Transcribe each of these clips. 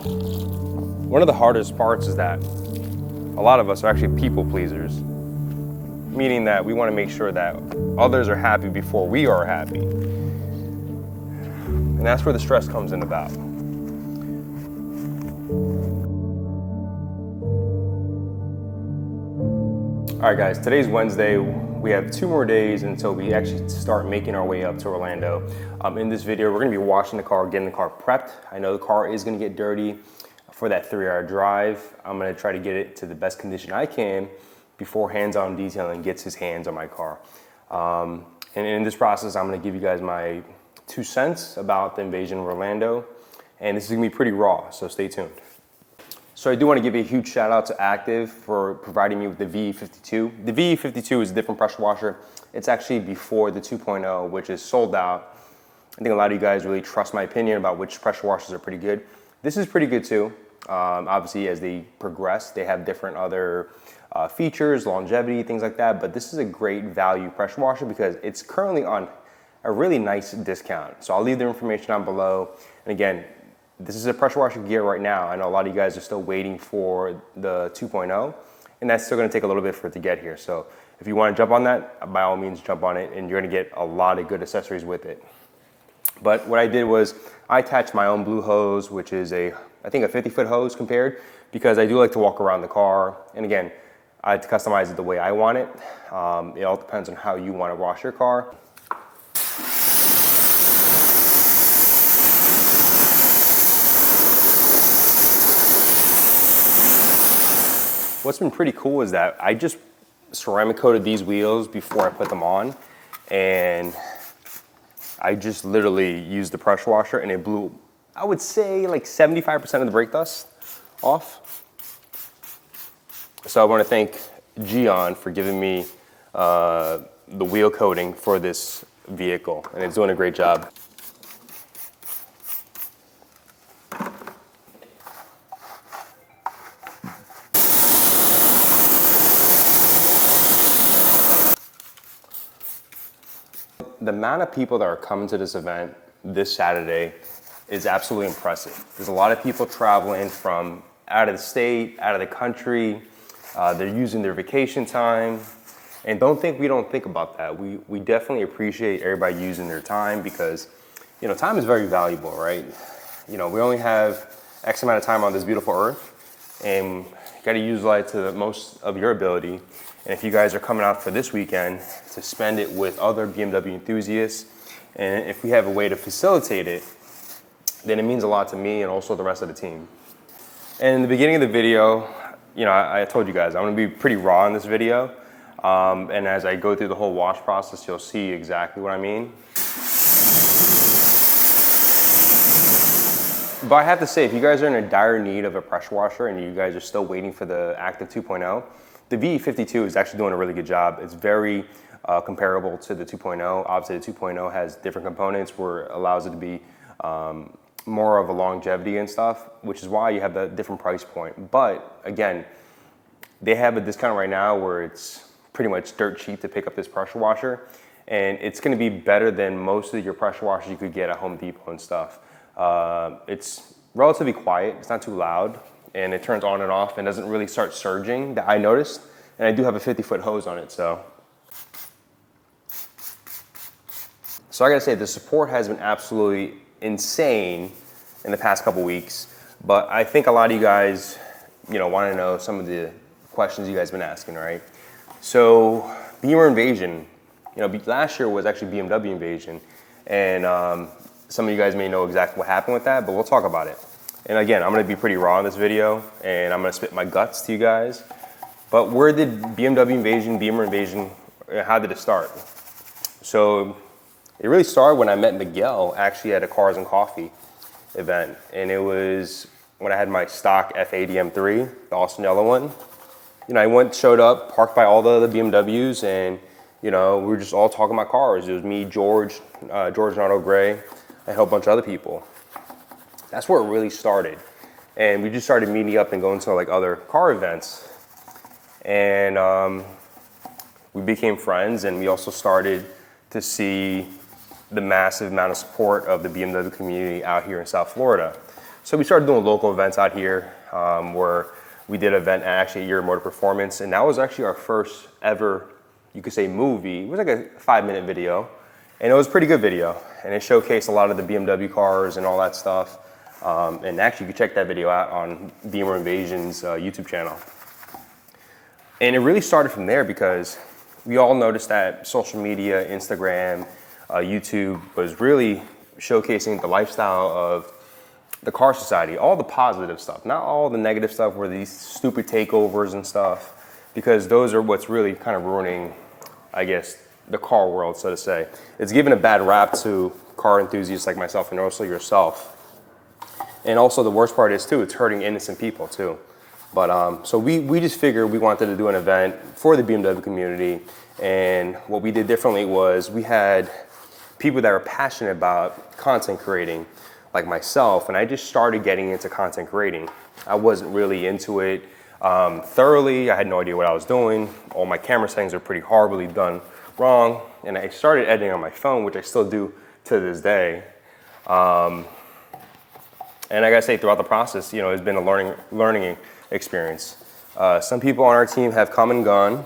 One of the hardest parts is that a lot of us are actually people pleasers, meaning that we want to make sure that others are happy before we are happy. And that's where the stress comes in about. All right, guys, today's Wednesday. We have 2 more days until we actually start making our way up to Orlando. In this video, we're gonna be washing the car, getting the car prepped. I know the car is gonna get dirty for that 3-hour drive. I'm gonna try to get it to the best condition I can before hands-on detailing gets his hands on my car. And in this process, I'm gonna give you guys my 2 cents about the Invasion of Orlando. And this is gonna be pretty raw, so stay tuned. So I do want to give a huge shout out to Active for providing me with the VE52. The VE52 is a different pressure washer. It's actually before the 2.0, which is sold out. I think a lot of you guys really trust my opinion about which pressure washers are pretty good. This is pretty good too. Obviously, as they progress, they have different other features, longevity, things like that. But this is a great value pressure washer because it's currently on a really nice discount. So I'll leave the information down below. And again, this is a pressure washer gear right now. I know a lot of you guys are still waiting for the 2.0, and that's still gonna take a little bit for it to get here. So if you wanna jump on that, by all means jump on it, and you're gonna get a lot of good accessories with it. But what I did was I attached my own blue hose, which is I think a 50-foot hose compared, because I do like to walk around the car. And again, I had to customize it the way I want it. It all depends on how you wanna wash your car. What's been pretty cool is that I just ceramic coated these wheels before I put them on, and I just literally used the pressure washer and it blew, I would say like 75% of the brake dust off. So I want to thank Gion for giving me the wheel coating for this vehicle, and it's doing a great job. The amount of people that are coming to this event this Saturday is absolutely impressive. There's a lot of people traveling from out of the state, out of the country. They're using their vacation time. And don't think we don't think about that. We definitely appreciate everybody using their time because, you know, time is very valuable, right? You know, we only have X amount of time on this beautiful earth, and you gotta utilize it to the most of your ability. And if you guys are coming out for this weekend to spend it with other BMW enthusiasts, and if we have a way to facilitate it, then it means a lot to me and also the rest of the team. And in the beginning of the video, you know, I told you guys I'm gonna be pretty raw in this video. And as I go through the whole wash process, you'll see exactly what I mean. But I have to say, if you guys are in a dire need of a pressure washer and you guys are still waiting for the Active 2.0, the VE52 is actually doing a really good job. It's very comparable to the 2.0. Obviously, the 2.0 has different components where it allows it to be more of a longevity and stuff, which is why you have the different price point. But again, they have a discount right now where it's pretty much dirt cheap to pick up this pressure washer. And it's gonna be better than most of your pressure washers you could get at Home Depot and stuff. It's relatively quiet, it's not too loud, and it turns on and off and doesn't really start surging that I noticed. And I do have a 50-foot hose on it, so. So I gotta say, the support has been absolutely insane in the past couple weeks, but I think a lot of you guys, you know, wanna know some of the questions you guys have been asking, right? So, Beamer Invasion, you know, last year was actually BMW Invasion, and some of you guys may know exactly what happened with that, but we'll talk about it. And again, I'm gonna be pretty raw in this video, and I'm gonna spit my guts to you guys. But where did BMW Invasion, Beamer Invasion, how did it start? So it really started when I met Miguel actually at a Cars and Coffee event. And it was when I had my stock F80 M3, the Austin yellow one. You know, I showed up, parked by all the other BMWs, and you know, we were just all talking about cars. It was me, George Nardo Gray, and a whole bunch of other people. That's where it really started. And we just started meeting up and going to like other car events. And we became friends, and we also started to see the massive amount of support of the BMW community out here in South Florida. So we started doing local events out here where we did an event at actually Year of Motor Performance, and that was actually our first ever, you could say, movie. It was like a 5-minute video, and it was a pretty good video, and it showcased a lot of the BMW cars and all that stuff. And actually, you can check that video out on BMW Invasion's YouTube channel. And it really started from there because we all noticed that social media, Instagram, YouTube was really showcasing the lifestyle of the car society, all the positive stuff, not all the negative stuff where these stupid takeovers and stuff, because those are what's really kind of ruining, I guess, the car world, so to say. It's given a bad rap to car enthusiasts like myself and also yourself. And also the worst part is too, it's hurting innocent people too. But so we just figured we wanted to do an event for the BMW community. And what we did differently was we had people that were passionate about content creating, like myself, and I just started getting into content creating. I wasn't really into it thoroughly. I had no idea what I was doing. All my camera settings are pretty horribly done wrong. And I started editing on my phone, which I still do to this day. And I gotta say, throughout the process, you know, it's been a learning experience. Some people on our team have come and gone.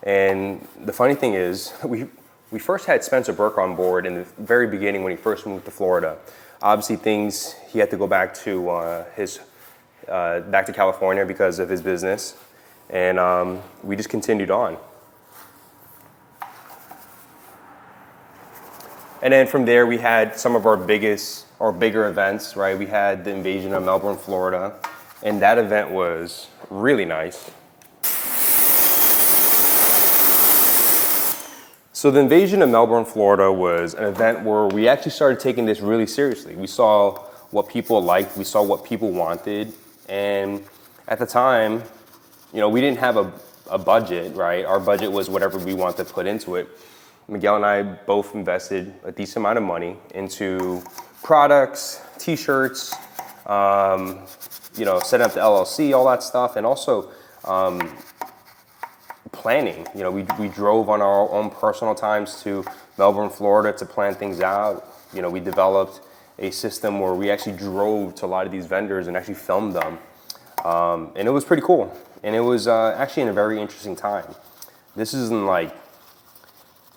And the funny thing is, we first had Spencer Burke on board in the very beginning when he first moved to Florida. Obviously, he had to go back to back to California because of his business, and we just continued on. And then from there, we had some of our bigger events, right? We had the Invasion of Melbourne, Florida, and that event was really nice. So the Invasion of Melbourne, Florida was an event where we actually started taking this really seriously. We saw what people liked, we saw what people wanted, and at the time, you know, we didn't have a budget, right? Our budget was whatever we wanted to put into it. Miguel and I both invested a decent amount of money into products, t-shirts, you know, setting up the LLC, all that stuff, and also planning. You know, we drove on our own personal times to Melbourne, Florida to plan things out. You know, we developed a system where we actually drove to a lot of these vendors and actually filmed them. And it was pretty cool. And it was actually in a very interesting time. This is in like,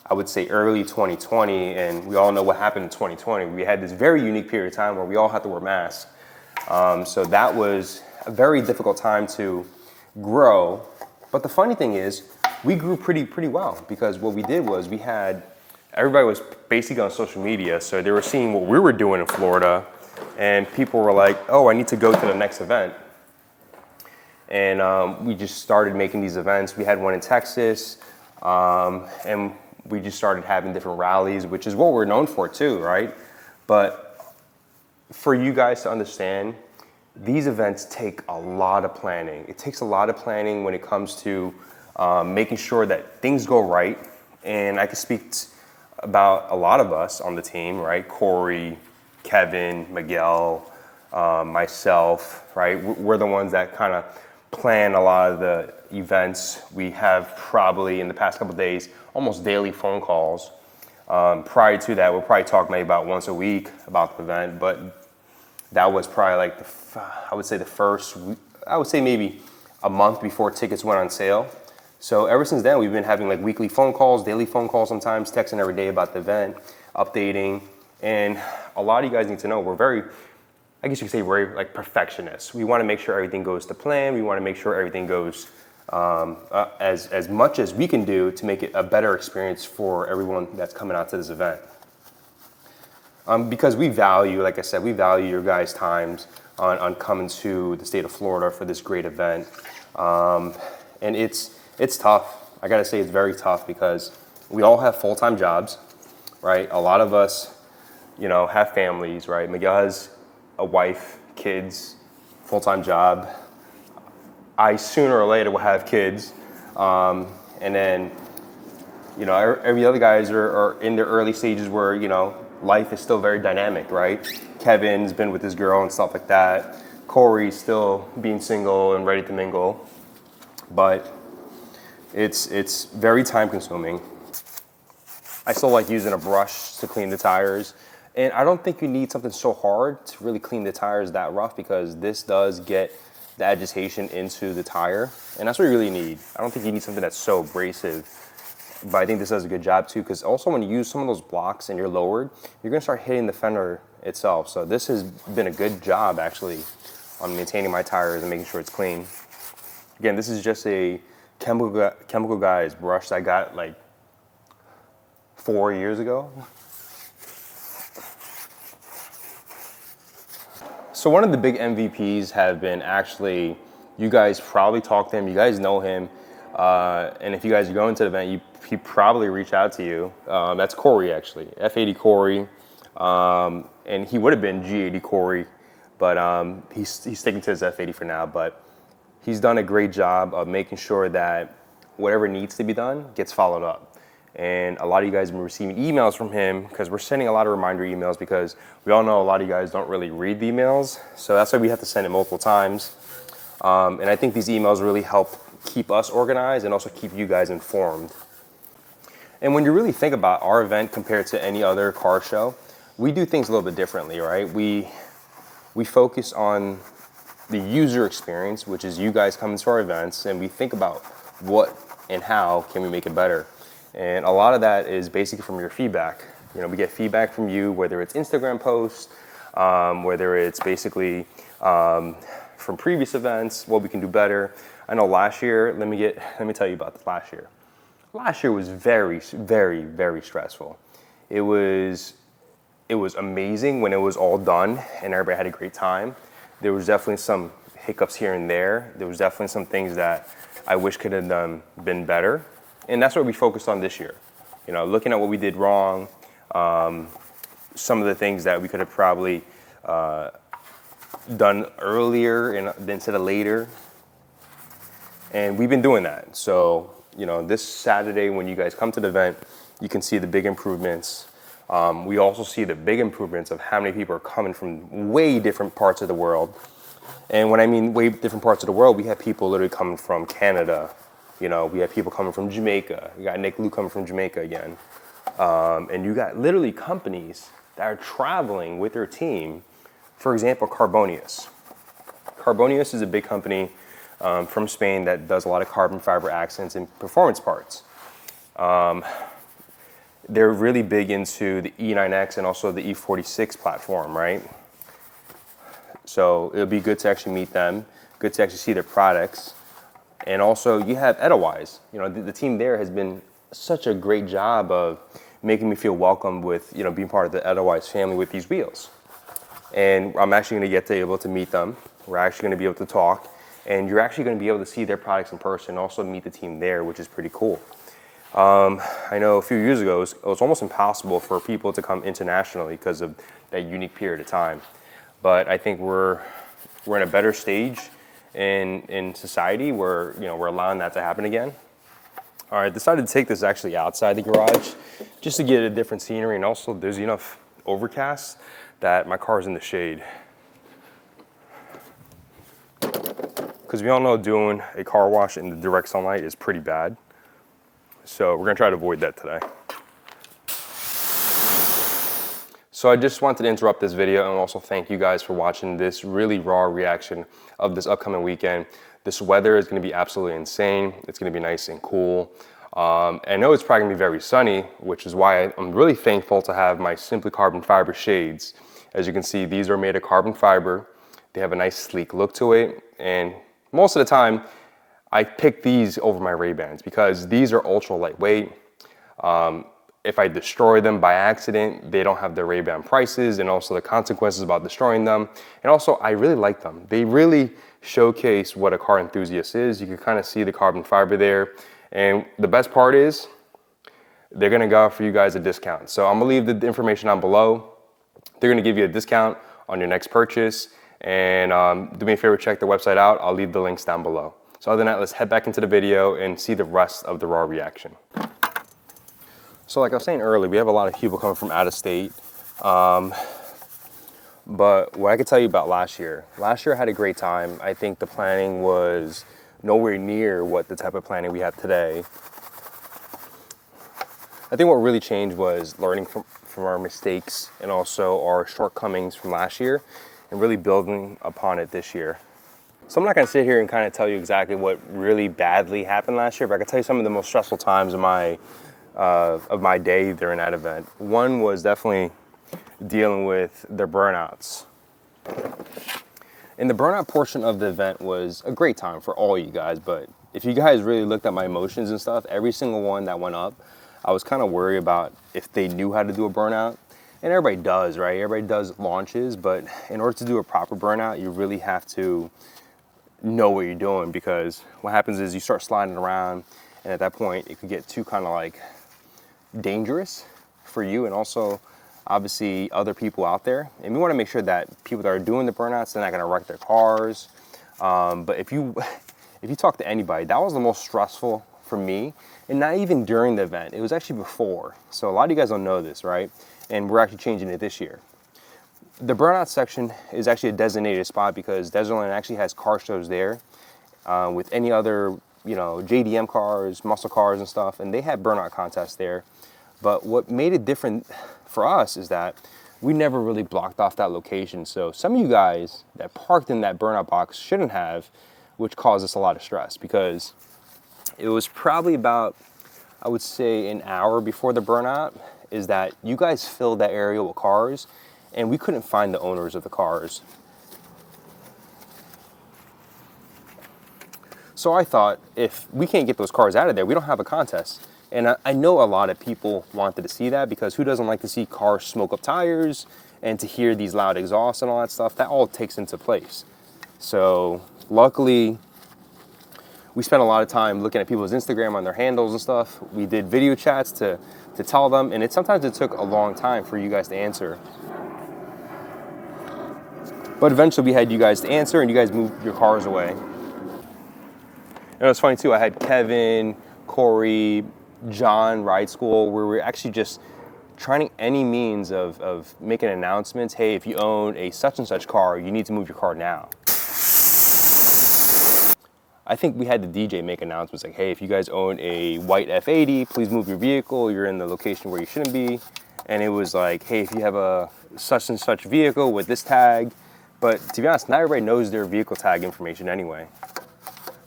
I would say early 2020, and we all know what happened in 2020. We had this very unique period of time where we all had to wear masks. So that was a very difficult time to grow. But the funny thing is, we grew pretty well, because what we did was everybody was basically on social media, so they were seeing what we were doing in Florida, and people were like, oh, I need to go to the next event. And we just started making these events. We had one in Texas, and we just started having different rallies, which is what we're known for too, right? But for you guys to understand, these events take a lot of planning. It takes a lot of planning when it comes to making sure that things go right. And I can speak about a lot of us on the team, right? Corey, Kevin, Miguel, myself, right? We're the ones that kind of plan a lot of the events. We have probably in the past couple of days, almost daily phone calls. Prior to that, we'll probably talk maybe about once a week about the event, but that was probably like I would say maybe a month before tickets went on sale. So ever since then, we've been having like weekly phone calls, daily phone calls sometimes, texting every day about the event, updating. And a lot of you guys need to know, we're very, I guess you could say we're like perfectionists. We want to make sure everything goes to plan. We want to make sure everything goes as much as we can do to make it a better experience for everyone that's coming out to this event. Because we value, like I said, we value your guys' times on coming to the state of Florida for this great event. And it's tough. I gotta say, it's very tough because we all have full-time jobs, right? A lot of us, you know, have families, right? Miguel has a wife, kids, full-time job. I sooner or later will have kids. And then, you know, every other guys are in their early stages where, you know, life is still very dynamic, right? Kevin's been with his girl and stuff like that. Corey's still being single and ready to mingle. But it's very time consuming. I still like using a brush to clean the tires. And I don't think you need something so hard to really clean the tires that rough, because this does get the agitation into the tire, and that's what you really need. I don't think you need something that's so abrasive, but I think this does a good job too, because also when you use some of those blocks and you're lowered, you're gonna start hitting the fender itself. So this has been a good job actually on maintaining my tires and making sure it's clean. Again, this is just a Chemical Guys brush that I got like 4 years ago. So one of the big MVPs have been actually, you guys probably talk to him, you guys know him, and if you guys are going to the event, he probably reach out to you. That's Corey actually, F80 Corey, and he would have been G80 Corey, but he's sticking to his F80 for now, but he's done a great job of making sure that whatever needs to be done gets followed up. And a lot of you guys have been receiving emails from him, because we're sending a lot of reminder emails, because we all know a lot of you guys don't really read the emails. So that's why we have to send it multiple times. And I think these emails really help keep us organized and also keep you guys informed. And when you really think about our event compared to any other car show, we do things a little bit differently, right? We focus on the user experience, which is you guys coming to our events, and we think about what and how can we make it better. And a lot of that is basically from your feedback. You know, we get feedback from you, whether it's Instagram posts, whether it's basically from previous events, what we can do better. I know last year, let me tell you about this last year. Last year was very, very, very stressful. It was amazing when it was all done and everybody had a great time. There was definitely some hiccups here and there. There was definitely some things that I wish could have been better. And that's what we focused on this year. You know, looking at what we did wrong, some of the things that we could have probably done earlier instead of later. And we've been doing that. So, you know, this Saturday when you guys come to the event, you can see the big improvements. We also see the big improvements of how many people are coming from way different parts of the world. And when I mean way different parts of the world, we have people literally coming from Canada. You know, we have people coming from Jamaica. You got Nick Lou coming from Jamaica again. And you got literally companies that are traveling with their team. For example, Carbonius. Carbonius is a big company from Spain that does a lot of carbon fiber accents and performance parts. They're really big into the E9X and also the E46 platform, right? So it'll be good to actually meet them, good to actually see their products. And also you have Edelweiss. You know, the team there has been such a great job of making me feel welcome with, you know, being part of the Edelweiss family with these wheels. And I'm actually going to get to able to meet them. We're actually going to be able to talk, and you're actually going to be able to see their products in person, and also meet the team there, which is pretty cool. I know a few years ago, it was almost impossible for people to come internationally because of that unique period of time. But I think we're in a better stage in society where, you know, we're allowing that to happen again. All right, decided to take this actually outside the garage just to get a different scenery, and also there's enough overcast that my car's in the shade. Because we all know doing a car wash in the direct sunlight is pretty bad. So we're gonna try to avoid that today. So I just wanted to interrupt this video and also thank you guys for watching this really raw reaction of this upcoming weekend. This weather is gonna be absolutely insane. It's gonna be nice and cool. I know it's probably gonna be very sunny, which is why I'm really thankful to have my Simply Carbon Fiber shades. As you can see, these are made of carbon fiber. They have a nice sleek look to it. And most of the time, I pick these over my Ray-Bans because these are ultra lightweight. If I destroy them by accident, they don't have the Ray-Ban prices and also the consequences about destroying them. And also, I really like them. They really showcase what a car enthusiast is. You can kind of see the carbon fiber there. And the best part is, they're gonna go for you guys a discount. So I'm gonna leave the information down below. They're gonna give you a discount on your next purchase. And do me a favor, check the website out. I'll leave the links down below. So other than that, let's head back into the video and see the rest of the raw reaction. So like I was saying earlier, we have a lot of people coming from out of state. But what I can tell you about last year I had a great time. I think the planning was nowhere near what the type of planning we have today. I think what really changed was learning from our mistakes and also our shortcomings from last year and really building upon it this year. So I'm not gonna sit here and kind of tell you exactly what really badly happened last year, but I can tell you some of the most stressful times of my day during that event. One was definitely dealing with the burnouts. And the burnout portion of the event was a great time for all you guys, but if you guys really looked at my emotions and stuff, every single one that went up, I was kind of worried about if they knew how to do a burnout. And everybody does, right? Everybody does launches, but in order to do a proper burnout, you really have to know what you're doing, because what happens is you start sliding around, and at that point, it could get too kind of like dangerous for you and also obviously other people out there. And we want to make sure that people that are doing the burnouts, they're not going to wreck their cars. But if you talk to anybody, that was the most stressful for me, and not even during the event. It was actually before. So a lot of you guys don't know this, right? And we're actually changing it this year. The burnout section is actually a designated spot because Desertland actually has car shows there with any other, you know, JDM cars, muscle cars and stuff, and they had burnout contests there. But what made it different for us is that we never really blocked off that location. So some of you guys that parked in that burnout box shouldn't have, which caused us a lot of stress, because it was probably about, I would say, an hour before the burnout, is that you guys filled that area with cars and we couldn't find the owners of the cars. So I thought, if we can't get those cars out of there, we don't have a contest. And I know a lot of people wanted to see that, because who doesn't like to see cars smoke up tires and to hear these loud exhausts and all that stuff? That all takes into place. So luckily, we spent a lot of time looking at people's Instagram on their handles and stuff. We did video chats to tell them, and sometimes it took a long time for you guys to answer. But eventually we had you guys to answer, and you guys moved your cars away. And it was funny too, I had Kevin, Corey, John ride school, where we're actually just trying any means of making announcements. Hey, if you own a such and such car, you need to move your car now. I think we had the DJ make announcements like, hey, if you guys own a white F80, please move your vehicle. You're in the location where you shouldn't be. And it was like, hey, if you have a such and such vehicle with this tag. But to be honest, not everybody knows their vehicle tag information anyway.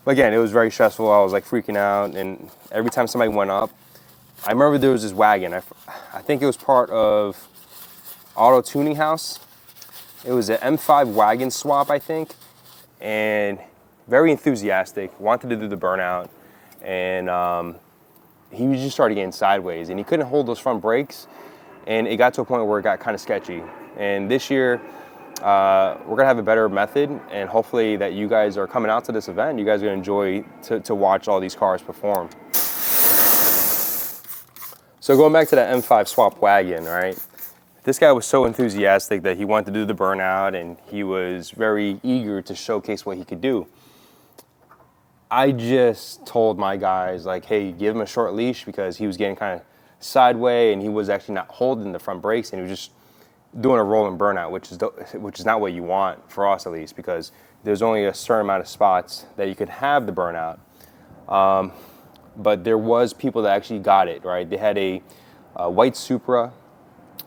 But again, it was very stressful. I was like freaking out, and every time somebody went up, I remember there was this wagon. I think it was part of Auto Tuning House. It was an M5 wagon swap, I think, and very enthusiastic, wanted to do the burnout, and he just started getting sideways, and he couldn't hold those front brakes, and it got to a point where it got kind of sketchy. And this year, we're gonna have a better method, and hopefully that you guys are coming out to this event, you guys are gonna enjoy to watch all these cars perform. So going back to that M5 swap wagon, right? This guy was so enthusiastic that he wanted to do the burnout, and he was very eager to showcase what he could do. I just told my guys, like, hey, give him a short leash, because he was getting kind of sideways, and he was actually not holding the front brakes, and he was just doing a rolling burnout, which is not what you want, for us at least, because there's only a certain amount of spots that you could have the burnout. But there was people that actually got it, right? They had a white Supra.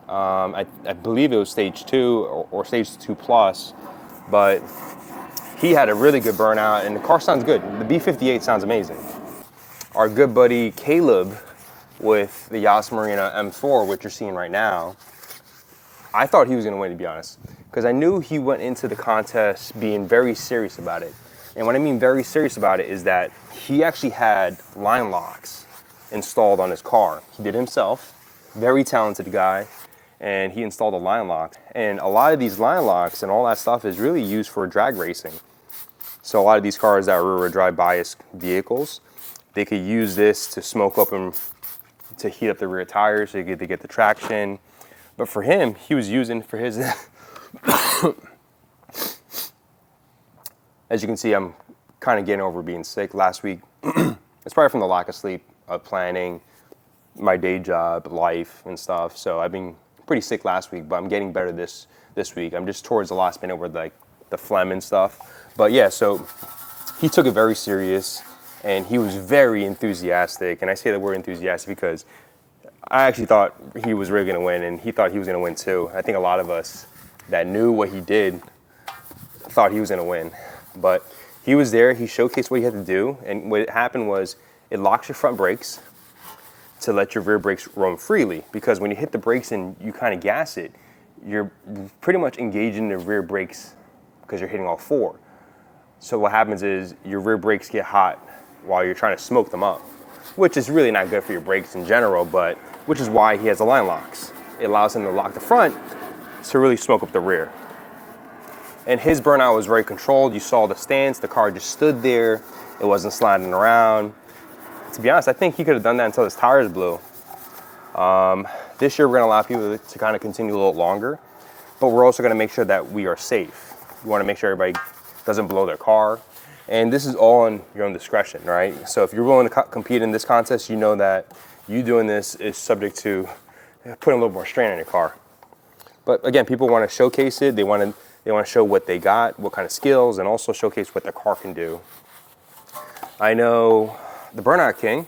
I believe it was stage 2 or stage 2 plus, but he had a really good burnout, and the car sounds good. The B58 sounds amazing. Our good buddy Caleb with the Yas Marina M4, which you're seeing right now, I thought he was gonna win, to be honest, because I knew he went into the contest being very serious about it. And what I mean very serious about it is that he actually had line locks installed on his car. He did it himself, very talented guy, and he installed a line lock. And a lot of these line locks and all that stuff is really used for drag racing. So a lot of these cars that are rear drive bias vehicles, they could use this to smoke up and to heat up the rear tires so they get the traction. But for him, he was using for his, as you can see, I'm kind of getting over being sick last week. It's probably from the lack of sleep, of planning, my day job, life and stuff. So I've been pretty sick last week, but I'm getting better this week. I'm just towards the last minute with like the phlegm and stuff. But yeah, so he took it very serious, and he was very enthusiastic. And I say the word enthusiastic because I actually thought he was really going to win, and he thought he was going to win too. I think a lot of us that knew what he did thought he was going to win. But he was there, he showcased what he had to do, and what happened was it locks your front brakes to let your rear brakes roam freely, because when you hit the brakes and you kind of gas it, you're pretty much engaging the rear brakes because you're hitting all four. So what happens is your rear brakes get hot while you're trying to smoke them up, which is really not good for your brakes in general, but which is why he has the line locks. It allows him to lock the front to really smoke up the rear. And his burnout was very controlled. You saw the stance, the car just stood there. It wasn't sliding around. To be honest, I think he could have done that until his tires blew. This year we're gonna allow people to kind of continue a little longer, but we're also gonna make sure that we are safe. We wanna make sure everybody doesn't blow their car. And this is all on your own discretion, right? So if you're willing to compete in this contest, you know that you doing this is subject to putting a little more strain on your car. But again, people wanna showcase it. They wanna show what they got, what kind of skills, and also showcase what their car can do. I know the Burnout King,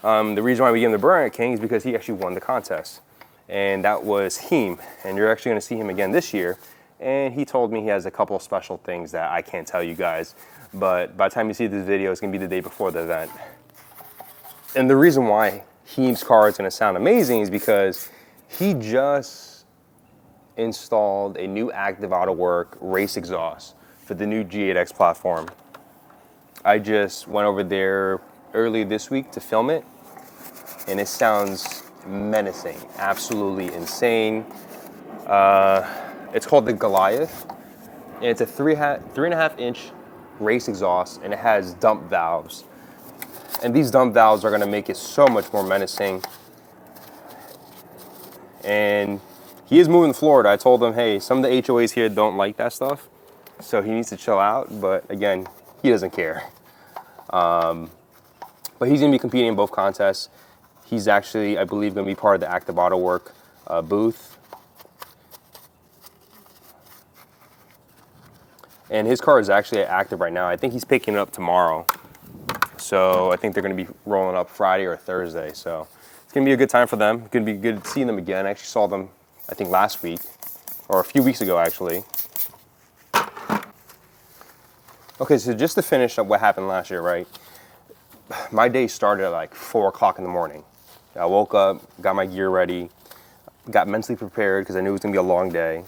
the reason why we gave him the Burnout King is because he actually won the contest. And that was Heem. And you're actually gonna see him again this year. And he told me he has a couple of special things that I can't tell you guys. But by the time you see this video, it's gonna be the day before the event. And the reason why Heem's car is gonna sound amazing is because he just installed a new active auto work race exhaust for the new G8X platform. I just went over there early this week to film it, and it sounds menacing, absolutely insane. It's called the Goliath, and it's a 3.5 inch race exhaust, and it has dump valves. And these dump valves are gonna make it so much more menacing. And he is moving to Florida. I told him, hey, some of the HOAs here don't like that stuff, so he needs to chill out. But again, he doesn't care. But he's gonna be competing in both contests. He's actually, I believe, gonna be part of the Active Auto Work booth. And his car is actually active right now. I think he's picking it up tomorrow. So I think they're gonna be rolling up Friday or Thursday. So it's gonna be a good time for them. It's gonna be good seeing them again. I actually saw them, I think, last week, or a few weeks ago, actually. Okay, so just to finish up what happened last year, right? My day started at like 4 o'clock in the morning. I woke up, got my gear ready, got mentally prepared because I knew it was gonna be a long day.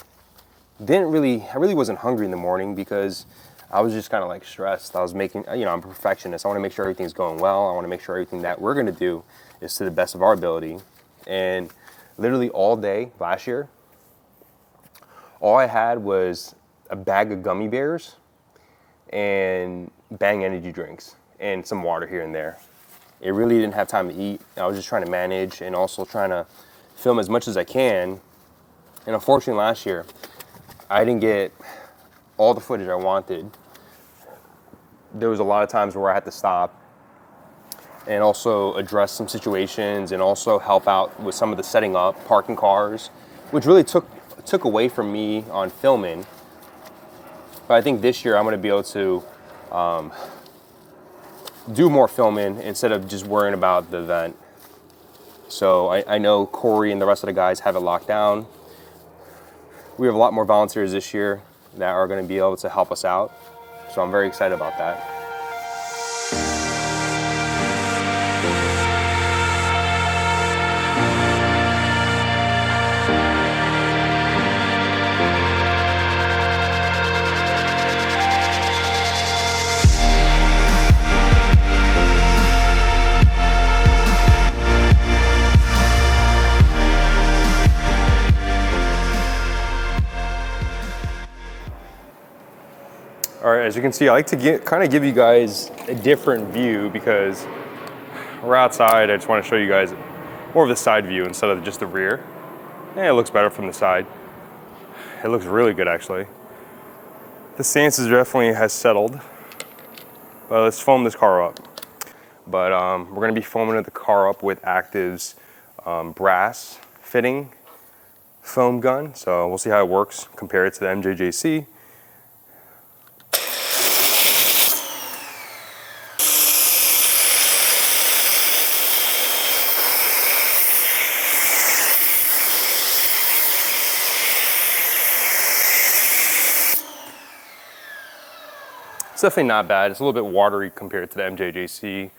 I really wasn't hungry in the morning because I was just kind of like stressed. I was making, I'm a perfectionist. I want to make sure everything's going well. I want to make sure everything that we're gonna do is to the best of our ability. And literally all day last year, all I had was a bag of gummy bears and Bang energy drinks and some water here and there. It really didn't have time to eat. I was just trying to manage and also trying to film as much as I can. And unfortunately last year, I didn't get all the footage I wanted. There was a lot of times where I had to stop and also address some situations and also help out with some of the setting up, parking cars, which really took away from me on filming. But I think this year I'm gonna be able to do more filming instead of just worrying about the event. So I know Corey and the rest of the guys have it locked down. We have a lot more volunteers this year that are gonna be able to help us out. So I'm very excited about that. All right, as you can see, I like to kind of give you guys a different view because we're outside. I just want to show you guys more of the side view instead of just the rear. And it looks better from the side. It looks really good, actually. The stance definitely has settled. But let's foam this car up. But we're going to be foaming the car up with Active's brass fitting foam gun. So we'll see how it works compared to the MJJC. It's definitely not bad. It's a little bit watery compared to the MJJC.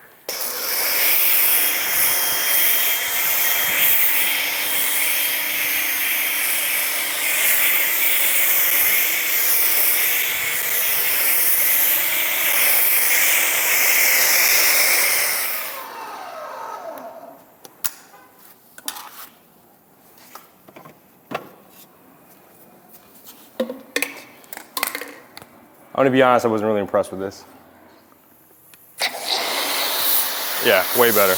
I'm gonna be honest, I wasn't really impressed with this. Yeah, way better.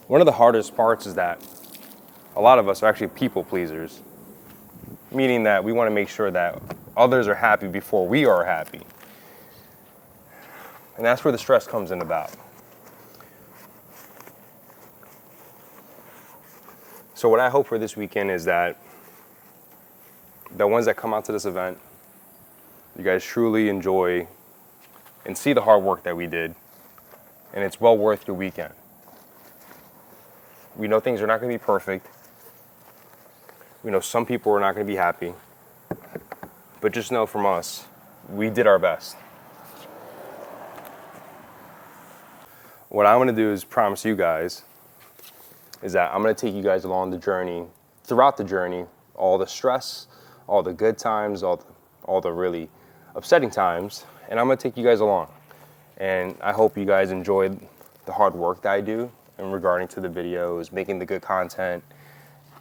One of the hardest parts is that a lot of us are actually people pleasers, meaning that we want to make sure that others are happy before we are happy. And that's where the stress comes in about. So what I hope for this weekend is that the ones that come out to this event, you guys truly enjoy and see the hard work that we did, and it's well worth your weekend. We know things are not going to be perfect. We know some people are not going to be happy. But just know from us, we did our best. What I want to do is promise you guys is that I'm going to take you guys along the journey, throughout the journey, all the stress, all the good times, all the really upsetting times, and I'm going to take you guys along. And I hope you guys enjoyed the hard work that I do in regarding to the videos, making the good content,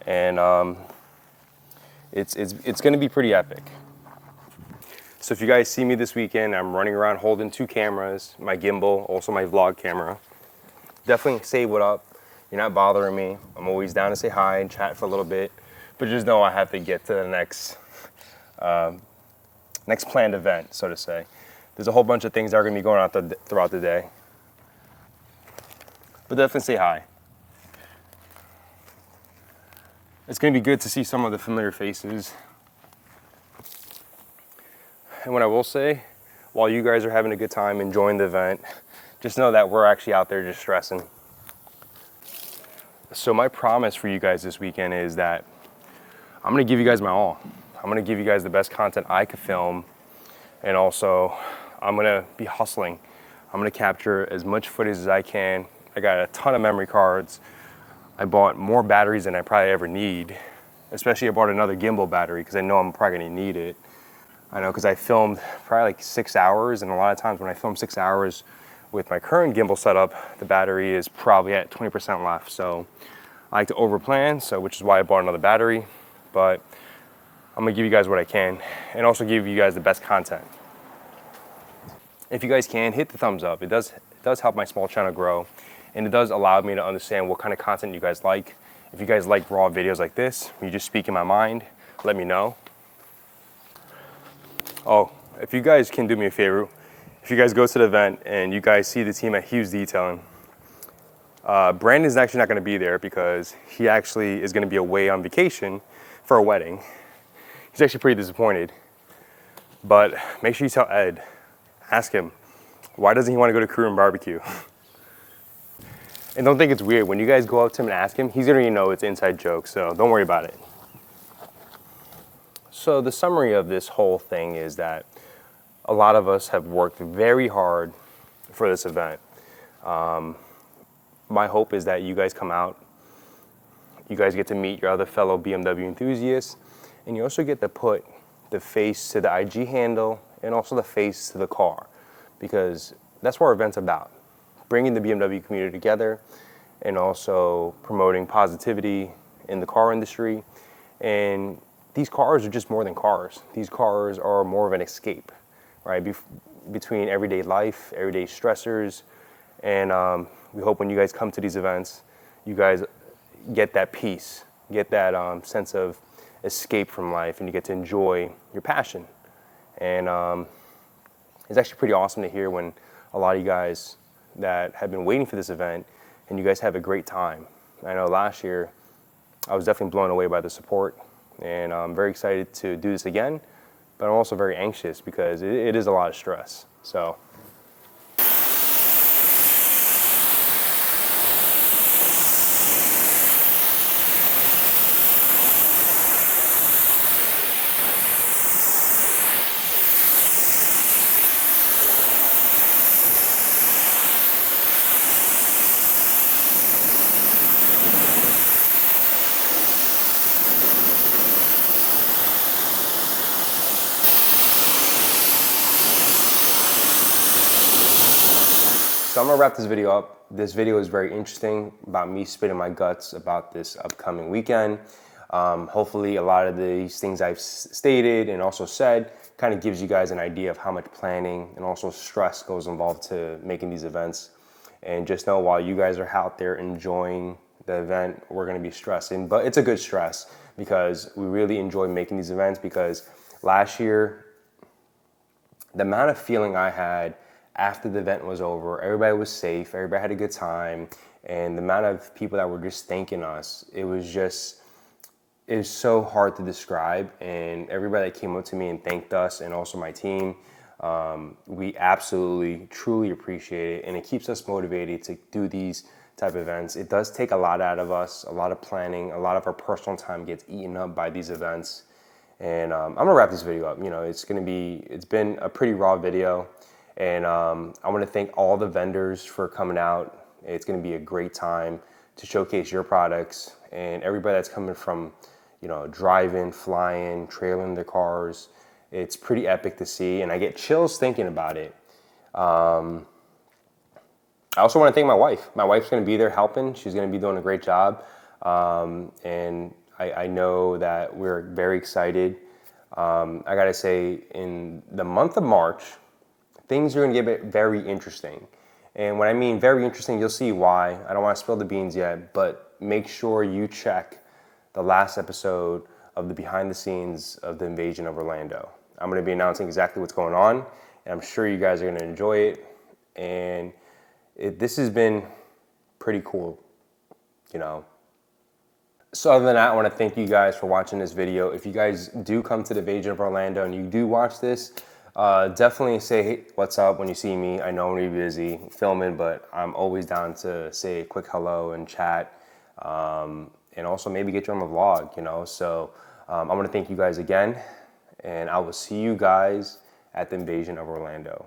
and it's going to be pretty epic. So if you guys see me this weekend, I'm running around holding 2 cameras, my gimbal, also my vlog camera. Definitely say what up. You're not bothering me. I'm always down to say hi and chat for a little bit, but just know I have to get to the next planned event, so to say. There's a whole bunch of things that are going to be going on throughout the day. But definitely say hi. It's going to be good to see some of the familiar faces. And what I will say, while you guys are having a good time enjoying the event, just know that we're actually out there just stressing. So my promise for you guys this weekend is that I'm going to give you guys my all. I'm going to give you guys the best content I could film, and also I'm going to be hustling. I'm going to capture as much footage as I can. I got a ton of memory cards. I bought more batteries than I probably ever need. Especially I bought another gimbal battery because I know I'm probably gonna need it. I know because I filmed probably like 6 hours, and a lot of times when I film 6 hours with my current gimbal setup, the battery is probably at 20% left. So I like to overplan, which is why I bought another battery. But I'm gonna give you guys what I can and also give you guys the best content. If you guys can, hit the thumbs up. It does help my small channel grow. And it does allow me to understand what kind of content you guys like. If you guys like raw videos like this, you just speak in my mind, let me know. Oh, if you guys can do me a favor, if you guys go to the event and you guys see the team at Hughes Detailing, Brandon's actually not gonna be there because he actually is gonna be away on vacation for a wedding. He's actually pretty disappointed. But make sure you tell Ed, ask him, why doesn't he wanna go to Korean barbecue? And don't think it's weird. When you guys go up to him and ask him, he's gonna know it's an inside joke, so don't worry about it. So the summary of this whole thing is that a lot of us have worked very hard for this event. My hope is that you guys come out, you guys get to meet your other fellow BMW enthusiasts, and you also get to put the face to the IG handle and also the face to the car, because that's what our event's about. Bringing the BMW community together and also promoting positivity in the car industry. And these cars are just more than cars. These cars are more of an escape, right? Between everyday life, everyday stressors. And we hope when you guys come to these events, you guys get that peace, get that sense of escape from life, and you get to enjoy your passion. And it's actually pretty awesome to hear when a lot of you guys that have been waiting for this event and you guys have a great time. I know last year I was definitely blown away by the support, and I'm very excited to do this again, but I'm also very anxious because it is a lot of stress. So. So I'm gonna wrap this video up. This video is very interesting about me spitting my guts about this upcoming weekend. Hopefully a lot of these things I've stated and also said kind of gives you guys an idea of how much planning and also stress goes involved to making these events. And just know while you guys are out there enjoying the event, we're gonna be stressing, but it's a good stress because we really enjoy making these events, because last year, the amount of feeling I had after the event was over, everybody was safe, everybody had a good time, and the amount of people that were just thanking us, it was so hard to describe. And everybody that came up to me and thanked us, and also my team, we absolutely, truly appreciate it, and it keeps us motivated to do these type of events. It does take a lot out of us, a lot of planning, a lot of our personal time gets eaten up by these events. And I'm gonna wrap this video up. You know, it's been a pretty raw video. And I want to thank all the vendors for coming out. It's going to be a great time to showcase your products, and everybody that's coming from, you know, driving, flying, trailing their cars. It's pretty epic to see, and I get chills thinking about it. I also want to thank my wife. My wife's going to be there helping. She's going to be doing a great job. And I know that we're very excited. I got to say, in the month of March, things are going to get very interesting. And when I mean very interesting, you'll see why. I don't want to spill the beans yet, but make sure you check the last episode of the behind the scenes of the Invasion of Orlando. I'm going to be announcing exactly what's going on, and I'm sure you guys are going to enjoy it. And this has been pretty cool, you know. So other than that, I want to thank you guys for watching this video. If you guys do come to the Invasion of Orlando and you do watch this, definitely say, hey, what's up when you see me. I know I'm really busy filming, but I'm always down to say a quick hello and chat, and also maybe get you on the vlog, you know. So I want to thank you guys again, and I will see you guys at the Invasion of Orlando.